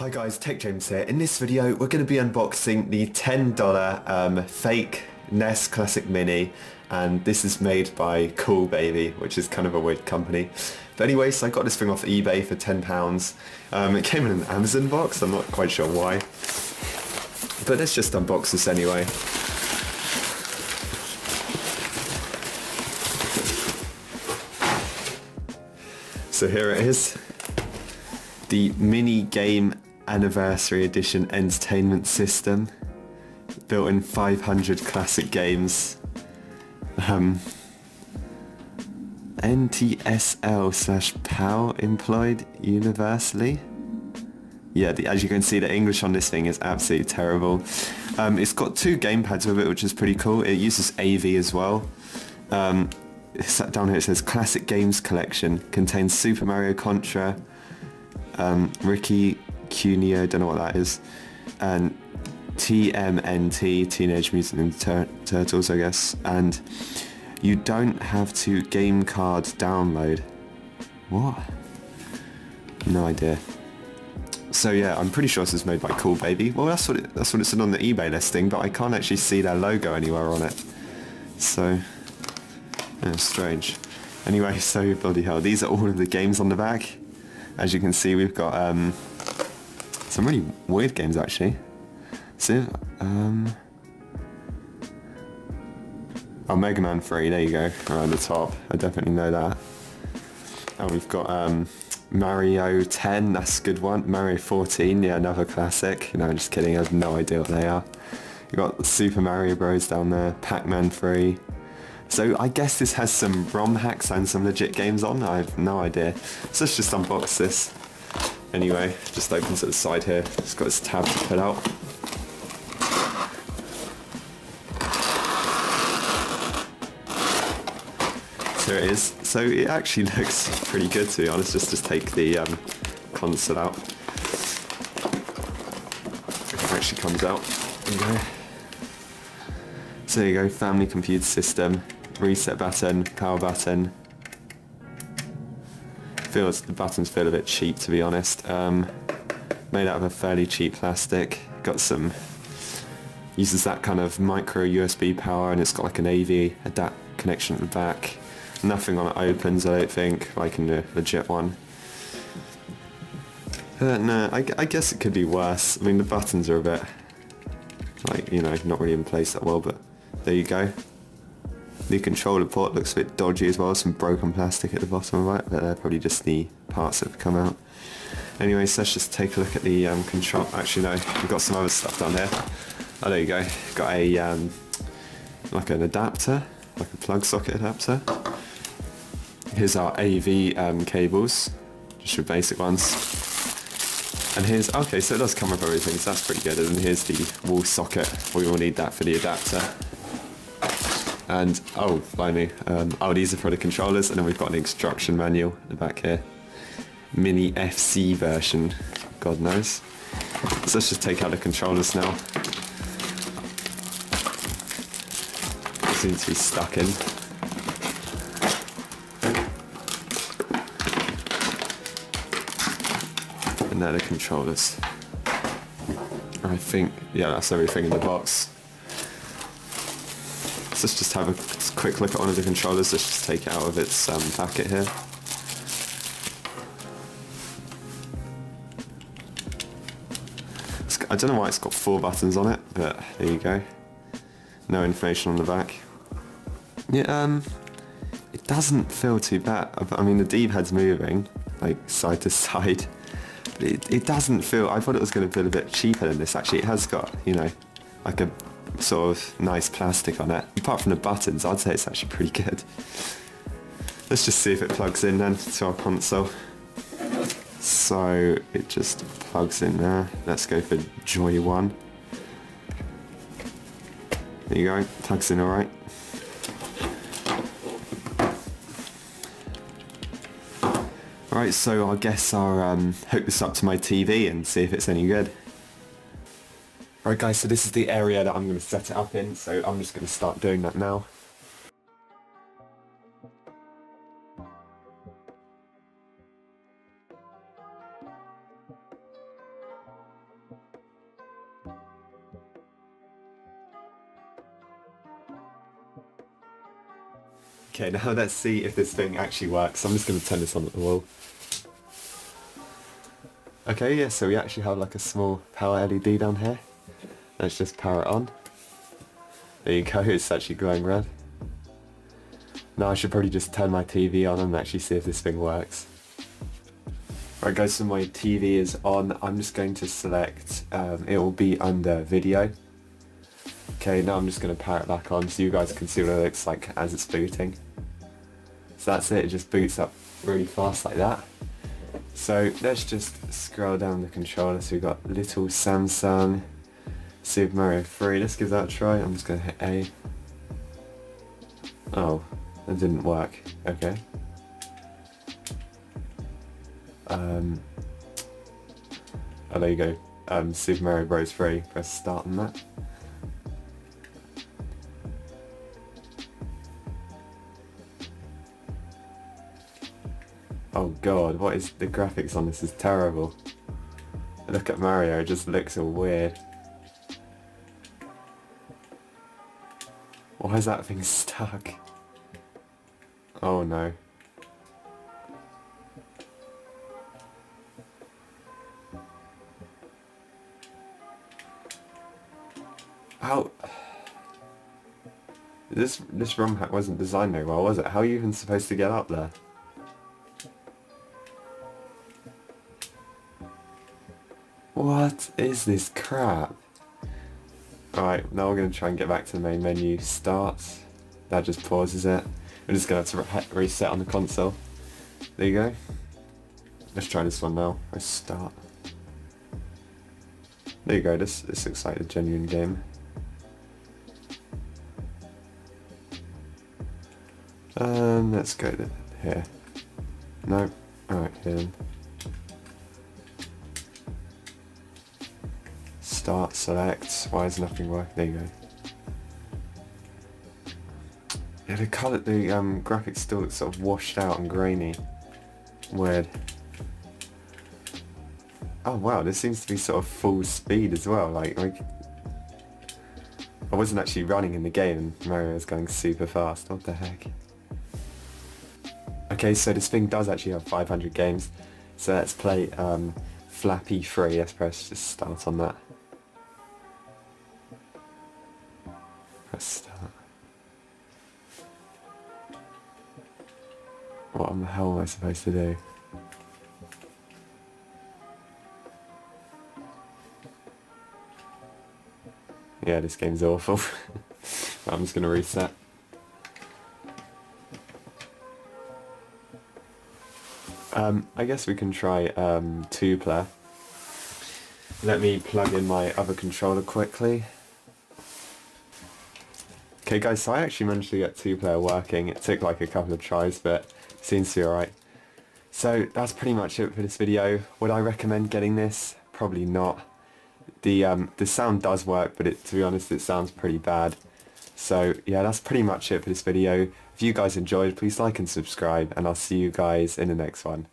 Hi guys, Tech James here. In this video we're going to be unboxing the $10 fake NES Classic Mini, and this is made by Cool Baby, which is kind of a weird company. But anyway, so I got this thing off eBay for £10. It came in an Amazon box, I'm not quite sure why. But let's just unbox this anyway. So here it is. The Mini Game Anniversary Edition Entertainment System, built in 500 classic games. NTSL/PAL employed universally. Yeah, as you can see, the English on this thing is absolutely terrible. It's got two gamepads with it, which is pretty cool. It uses AV as well. Down here it says Classic Games Collection, contains Super Mario Contra, Ricky Cuneo, don't know what that is, and TMNT, Teenage Mutant Ninja Turtles, I guess, and you don't have to game card download. What? No idea. So yeah, I'm pretty sure this is made by Cool Baby. Well, that's what it said on the eBay listing, but I can't actually see their logo anywhere on it. So, yeah, strange. Anyway, so bloody hell, these are all of the games on the back. As you can see, we've got some really weird games actually. So, oh, Mega Man 3, there you go, around the top. I definitely know that. And we've got Mario 10, that's a good one. Mario 14, yeah, another classic. No, I'm just kidding, I have no idea what they are. You've got Super Mario Bros down there, Pac-Man 3. So I guess this has some ROM hacks and some legit games on, I have no idea. So let's just unbox this. Anyway, just opens at the side here, it's got its tab to pull out. So it is. So it actually looks pretty good, to be honest. Just take the console out. It actually comes out. There you go. So there you go, family computer system, reset button, power button. The buttons feel a bit cheap, to be honest. Made out of a fairly cheap plastic. Got some, uses that kind of micro USB power, and it's got like an AV adapt connection at the back. Nothing on it opens, I don't think, like in the legit one. No, I guess it could be worse. I mean, the buttons are a bit, like, you know, not really in place that well, but there you go. The controller port looks a bit dodgy as well, some broken plastic at the bottom of it, but they're probably just the parts that have come out. Anyway, so let's just take a look at the control. Actually no, we've got some other stuff down here. Oh, there you go. Got a, like an adapter, like a plug socket adapter. Here's our AV cables, just your basic ones. And here's, okay, so it does come with everything, so that's pretty good. And here's the wall socket, we will need that for the adapter. And, oh, blimey, oh, these are for the controllers, and then we've got an instruction manual at the back here. Mini FC version, God knows. So let's just take out the controllers now. They seem to be stuck in. And they're the controllers. I think, yeah, that's everything in the box. So let's just have a quick look at one of the controllers. Let's just take it out of its packet here. I don't know why it's got 4 buttons on it, but there you go. No information on the back. Yeah, it doesn't feel too bad. I mean, the D-pad's moving, like side to side. It doesn't feel, I thought it was going to feel a bit cheaper than this actually. It has got, you know, like a sort of nice plastic on it. Apart from the buttons, I'd say it's actually pretty good. Let's just see if it plugs in then to our console. So it just plugs in there. Let's go for Joy 1. There you go, plugs in alright. Right, so I guess I'll hook this up to my TV and see if it's any good. Right guys, so this is the area that I'm going to set it up in, so I'm just going to start doing that now. Okay, now let's see if this thing actually works. I'm just going to turn this on at the wall. Okay, yeah, so we actually have like a small power LED down here. Let's just power it on. There you go, it's actually glowing red. Now I should probably just turn my TV on and actually see if this thing works. Right guys, so my TV is on. I'm just going to select, it will be under video. Okay, now I'm just going to power it back on so you guys can see what it looks like as it's booting. So that's it just boots up really fast like that. So let's just scroll down the controller. So we've got Little Samsung, Super Mario 3, let's give that a try. I'm just going to hit A. Oh, that didn't work, okay. Oh, there you go. Super Mario Bros. 3, press start on that. Oh god, what is the graphics on this is terrible. Look at Mario, it just looks all weird. Why is that thing stuck? Oh no. How? This ROM hack wasn't designed very well, was it? How are you even supposed to get up there? What is this crap? Alright, now we're going to try and get back to the main menu. Start. That just pauses it. We're just going to have to reset on the console. There you go. Let's try this one now. Press start. There you go, this looks like a genuine game. Let's go to here. No. Alright, here then. Start, select. Why is nothing working? There you go. Yeah, the colour, the graphics still look sort of washed out and grainy. Weird. Oh wow, this seems to be sort of full speed as well. Like I wasn't actually running in the game and Mario was going super fast. What the heck? Okay, so this thing does actually have 500 games. So let's play Flappy 3. Let's press just start on that. Press start. What the hell am I supposed to do? Yeah, this game's awful. I'm just going to reset. I guess we can try 2-player. Let me plug in my other controller quickly. Okay guys, so I actually managed to get 2-player working. It took like a couple of tries, but it seems to be alright. So that's pretty much it for this video. Would I recommend getting this? Probably not. The sound does work, but to be honest, it sounds pretty bad. So yeah, that's pretty much it for this video. If you guys enjoyed, please like and subscribe, and I'll see you guys in the next one.